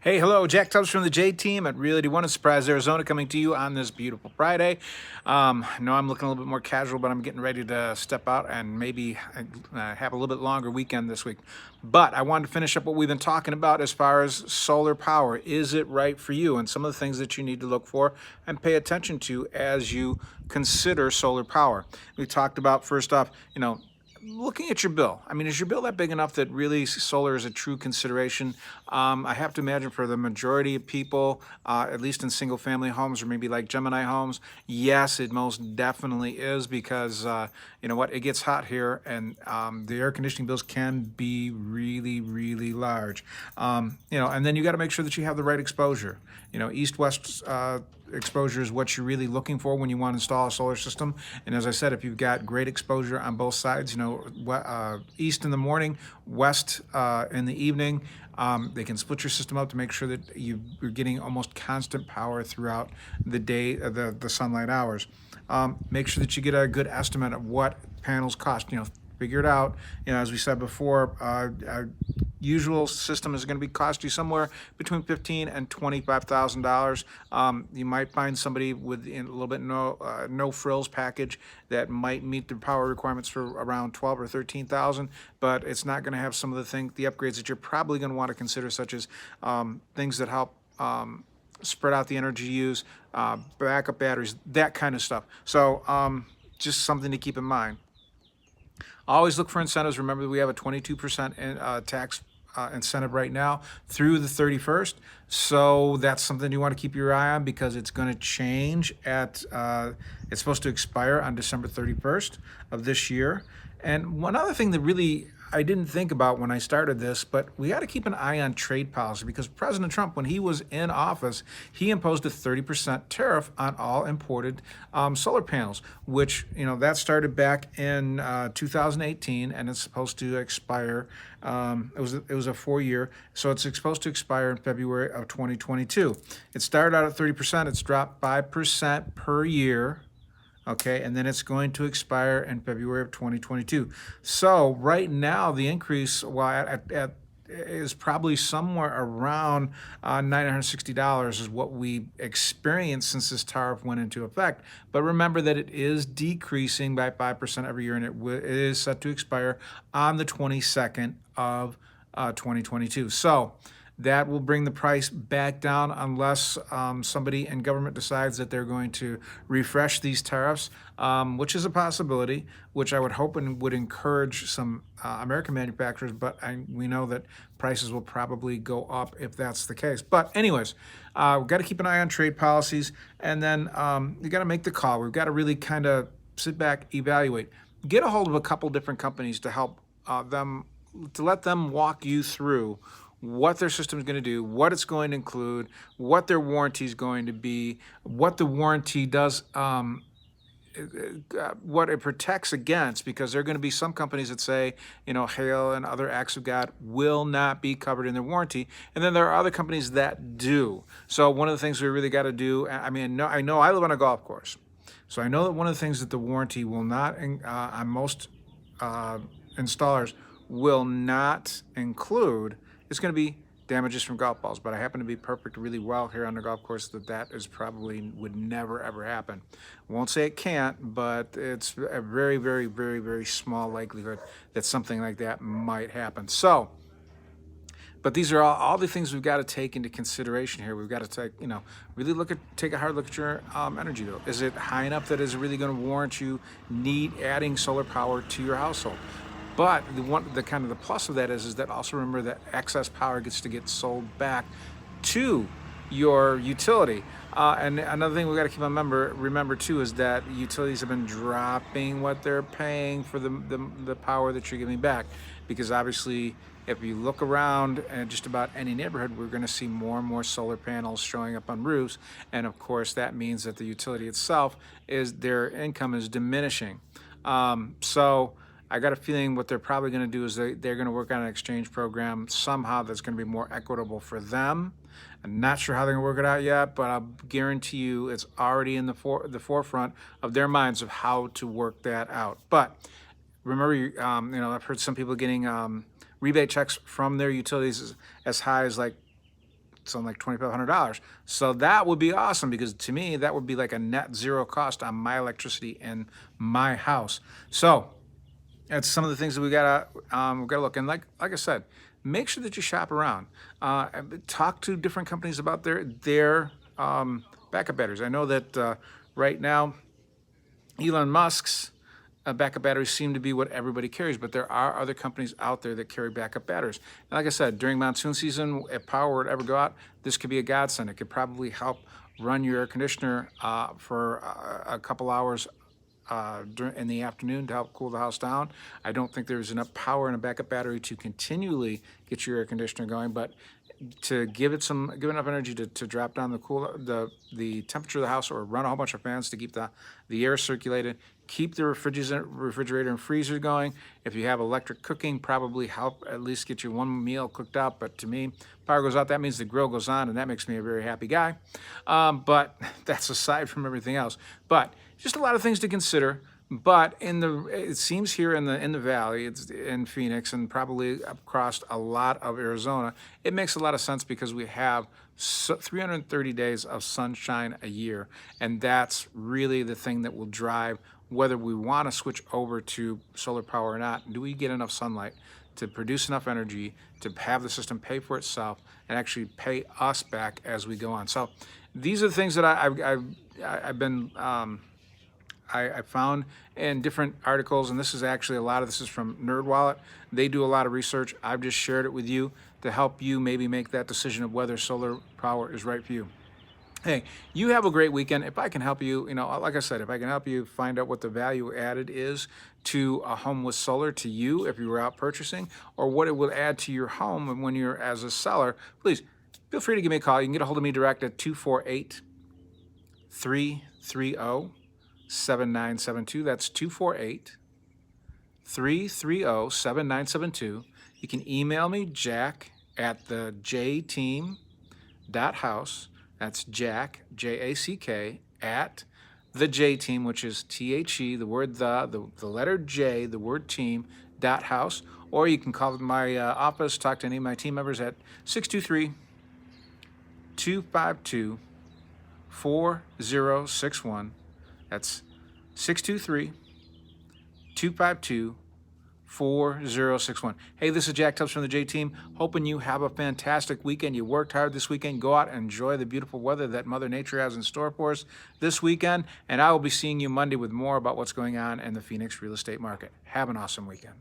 Hey, hello, Jack Tubbs from the J Team at Realty One in Surprise, Arizona, coming to you on this beautiful Friday. I know I'm looking a little bit more casual, but I'm getting ready to step out and maybe have a little bit longer weekend this week. But I wanted to finish up what we've been talking about as far as solar power. Is it right for you? And some of the things that you need to look for and pay attention to as you consider solar power. We talked about, first off, looking at your bill. I mean, is your bill that big enough that really solar is a true consideration? I have to imagine for the majority of people, at least in single family homes or maybe like Gemini homes, yes, it most definitely is because you know what, it gets hot here and the air conditioning bills can be really, really large. And then you got to make sure that you have the right exposure. East-west exposure is what you're really looking for when you want to install a solar system. And as I said, if you've got great exposure on both sides, east in the morning, west in the evening, they can split your system up to make sure that you're getting almost constant power throughout the day, the sunlight hours. Make sure that you get a good estimate of what panels cost. Figure it out. As we said before, our usual system is going to be cost you somewhere between $15,000 and $25,000. You might find somebody with a little bit no frills package that might meet the power requirements for around 12 or 13,000, but it's not going to have some of the upgrades that you're probably going to want to consider, such as things that help spread out the energy use, backup batteries, that kind of stuff. So just something to keep in mind. Always look for incentives. Remember that we have a 22% tax incentive right now through the 31st. So that's something you want to keep your eye on because it's going to change it's supposed to expire on December 31st of this year. And one other thing that really I didn't think about when I started this, but we got to keep an eye on trade policy because President Trump, when he was in office, he imposed a 30% tariff on all imported solar panels, which, that started back in 2018 and it's supposed to expire. It was a 4-year, so it's supposed to expire in February of 2022. It started out at 30%. It's dropped 5% per year. Okay, and then it's going to expire in February of 2022. So right now, the increase is probably somewhere around $960 is what we experienced since this tariff went into effect. But remember that it is decreasing by 5% every year, and it is set to expire on the 22nd of 2022. So that will bring the price back down unless somebody in government decides that they're going to refresh these tariffs, which is a possibility, which I would hope and would encourage some American manufacturers, but we know that prices will probably go up if that's the case. But anyways, we've got to keep an eye on trade policies, and then you got to make the call. We've got to really kind of sit back, evaluate, get a hold of a couple different companies to help let them walk you through what their system is going to do, what it's going to include, what their warranty is going to be, what the warranty does, what it protects against, because there are going to be some companies that say, hail and other acts of God will not be covered in their warranty. And then there are other companies that do. So one of the things we really got to do, I know I live on a golf course. So I know that one of the things that the warranty will not, on most installers, will not include is going to be damages from golf balls. But I happen to be perfect really well here on the golf course that is probably would never, ever happen. Won't say it can't, but it's a very, very, very, very small likelihood that something like that might happen. So, but these are all the things we've got to take into consideration here. We've got to really take a hard look at your energy bill. Is it high enough that is really going to warrant you adding solar power to your household? But the kind of the plus of that is that also remember that excess power gets to get sold back to your utility. And another thing we got to remember too is that utilities have been dropping what they're paying for the power that you're giving back, because obviously if you look around in just about any neighborhood, we're going to see more and more solar panels showing up on roofs, and of course that means that the utility itself their income is diminishing. So I got a feeling what they're probably going to do is they're going to work on an exchange program somehow that's going to be more equitable for them. I'm not sure how they're going to work it out yet, but I'll guarantee you it's already in the forefront of their minds of how to work that out. But remember, I've heard some people getting rebate checks from their utilities as high as like something like $2,500. So that would be awesome, because to me, that would be like a net zero cost on my electricity in my house. So that's some of the things that we gotta look. And like I said, make sure that you shop around. Talk to different companies about their backup batteries. I know that right now Elon Musk's backup batteries seem to be what everybody carries, but there are other companies out there that carry backup batteries. And like I said, during monsoon season, if power were to ever go out, this could be a godsend. It could probably help run your air conditioner for a couple hours in the afternoon to help cool the house down. I don't think there's enough power in a backup battery to continually get your air conditioner going, but to give enough energy to drop down the temperature of the house, or run a whole bunch of fans to keep the air circulated, keep the refrigerator and freezer going. If you have electric cooking, probably help at least get you one meal cooked out. But to me, power goes out, that means the grill goes on, and that makes me a very happy guy. But that's aside from everything else. But just a lot of things to consider. But it seems here in the valley, it's in Phoenix and probably across a lot of Arizona, it makes a lot of sense, because we have 330 days of sunshine a year, and that's really the thing that will drive whether we want to switch over to solar power or not. Do we get enough sunlight to produce enough energy to have the system pay for itself and actually pay us back as we go on? So these are the things that I found in different articles, and this is actually a lot of this is from NerdWallet. They do a lot of research. I've just shared it with you to help you maybe make that decision of whether solar power is right for you. Hey, you have a great weekend. If I can help you, like I said, if I can help you find out what the value added is to a home with solar to you if you were out purchasing, or what it will add to your home when you're as a seller, please feel free to give me a call. You can get a hold of me direct at 248 330 7972. That's 248 330 7972. You can email me, Jack, at the jteam.house. That's Jack, Jack, at the JTeam, which is THE, the word the letter J, the word team, .house. Or you can call my office, talk to any of my team members at 623 252 4061. That's 623 252 4061. Hey, this is Jack Tubbs from the J Team. Hoping you have a fantastic weekend. You worked hard this weekend. Go out and enjoy the beautiful weather that Mother Nature has in store for us this weekend. And I will be seeing you Monday with more about what's going on in the Phoenix real estate market. Have an awesome weekend.